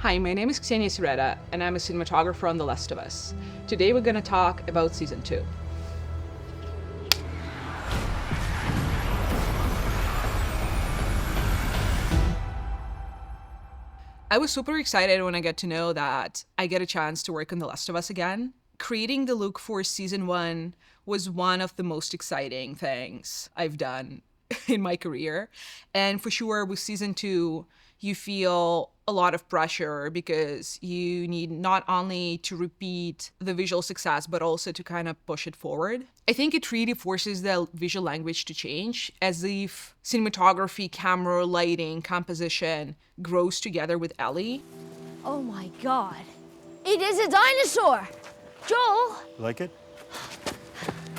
Hi, my name is Ksenia Sereda, and I'm a cinematographer on The Last of Us. Today we're going to talk about Season 2. I was super excited when I got to know that I get a chance to work on The Last of Us again. Creating the look for Season 1 was one of the most exciting things I've done in my career. And for sure, with Season 2, you feel a lot of pressure because you need not only to repeat the visual success, but also to kind of push it forward. I think it really forces the visual language to change, as if cinematography, camera, lighting, composition grows together with Ellie. Oh my God. It is a dinosaur! Joel! Like it?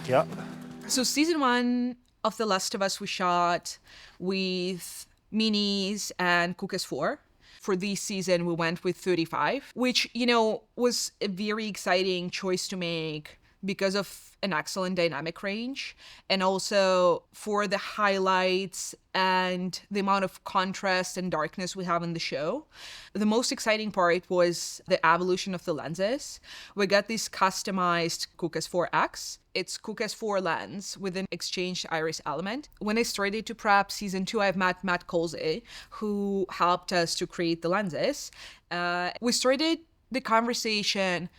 Yeah. So Season 1 of The Last of Us we shot with minis and Cooke S4. For this season, we went with 35, which, was a very exciting choice to make because of an excellent dynamic range, and also for the highlights and the amount of contrast and darkness we have in the show. The most exciting part was the evolution of the lenses. We got this customized Cooke S4X. It's Cooke S4 lens with an exchanged iris element. When I started to prep Season 2, I've met Matt Colsey, who helped us to create the lenses. We started the conversation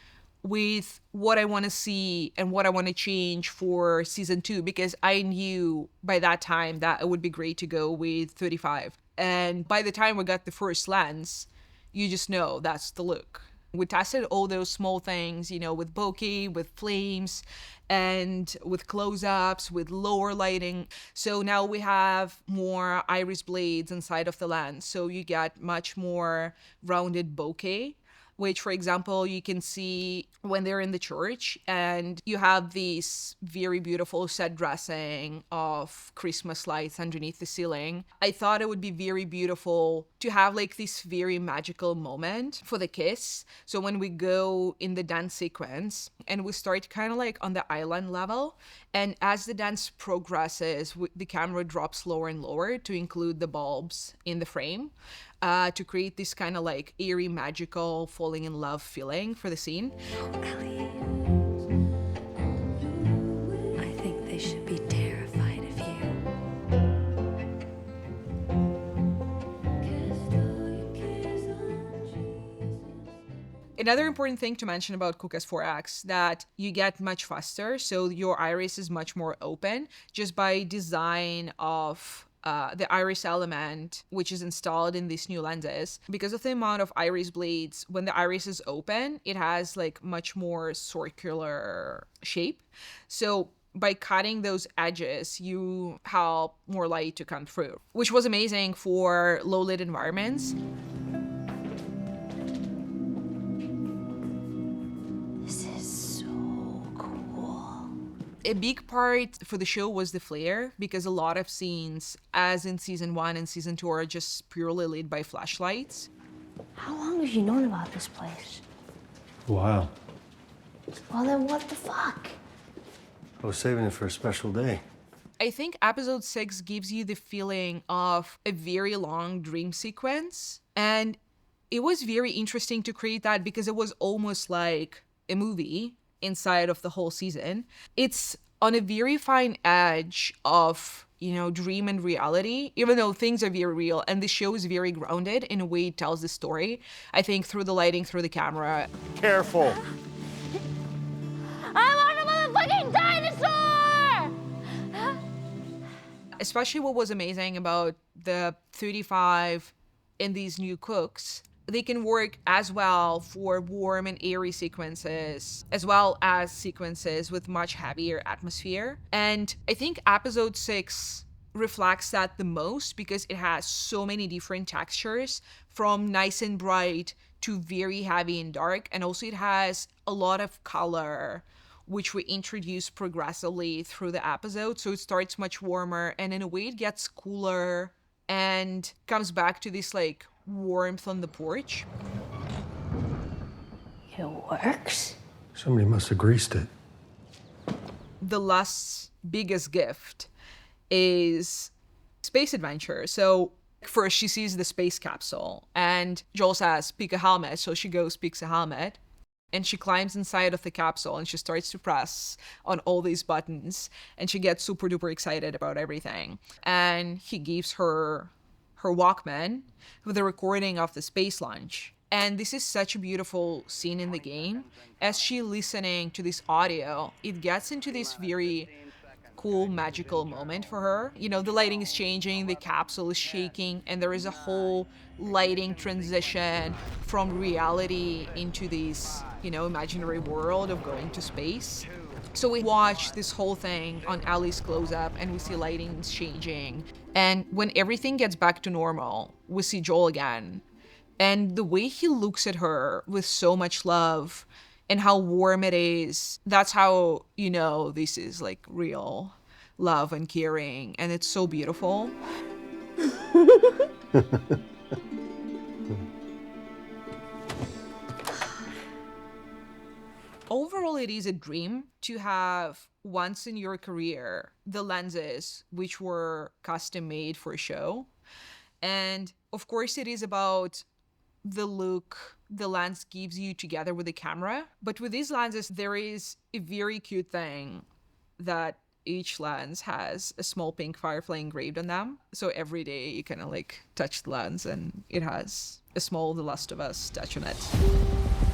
with what I want to see and what I want to change for Season 2, because I knew by that time that it would be great to go with 35. And by the time we got the first lens, you just know that's the look. We tested all those small things, with bokeh, with flames, and with close-ups, with lower lighting. So now we have more iris blades inside of the lens. So you get much more rounded bokeh, which, for example, you can see when they're in the church and you have this very beautiful set dressing of Christmas lights underneath the ceiling. I thought it would be very beautiful to have this very magical moment for the kiss. So when we go in the dance sequence and we start kind of on the island level, and as the dance progresses, the camera drops lower and lower to include the bulbs in the frame. To create this kind of eerie, magical, falling in love feeling for the scene. Ellie, I think they should be terrified of you. Another important thing to mention about Cooke S4X that you get much faster, so your iris is much more open just by design of the iris element, which is installed in these new lenses. Because of the amount of iris blades, when the iris is open, it has much more circular shape. So by cutting those edges, you help more light to come through, which was amazing for low lit environments. This is so cool. A big part for the show was the flare, because a lot of scenes, as in Season 1 and Season 2, are just purely lit by flashlights. How long have you known about this place? Wow. Well, then what the fuck? I was saving it for a special day. I think Episode 6 gives you the feeling of a very long dream sequence, and it was very interesting to create that because it was almost like a movie inside of the whole season. It's on a very fine edge of, dream and reality, even though things are very real, and the show is very grounded in a way it tells the story, I think, through the lighting, through the camera. Careful. I want a motherfucking dinosaur! Especially what was amazing about the 35 in these new Cookes, they can work as well for warm and airy sequences, as well as sequences with much heavier atmosphere. And I think Episode 6 reflects that the most because it has so many different textures, from nice and bright to very heavy and dark. And also it has a lot of color, which we introduce progressively through the episode. So it starts much warmer, and in a way it gets cooler and comes back to this warmth on the porch. It works? Somebody must have greased it. The last biggest gift is space adventure. So First, she sees the space capsule, and Joel says, pick a helmet. So she goes, picks a helmet, and she climbs inside of the capsule, and she starts to press on all these buttons, and she gets super duper excited about everything. And he gives her her Walkman with a recording of the space launch. And this is such a beautiful scene in the game. As she listening to this audio, it gets into this very cool magical moment for her. You know, the lighting is changing, the capsule is shaking, and there is a whole lighting transition from reality into this, you know, imaginary world of going to space. So we watch this whole thing on Ali's close-up, and we see lighting changing. And when everything gets back to normal, we see Joel again. And the way he looks at her with so much love and how warm it is, that's how you know this is like real love and caring. And it's so beautiful. Overall, it is a dream to have once in your career the lenses which were custom made for a show. And of course, it is about the look the lens gives you together with the camera. But with these lenses, there is a very cute thing that each lens has a small pink firefly engraved on them. So every day you kind of like touch the lens and it has a small The Last of Us touch on it.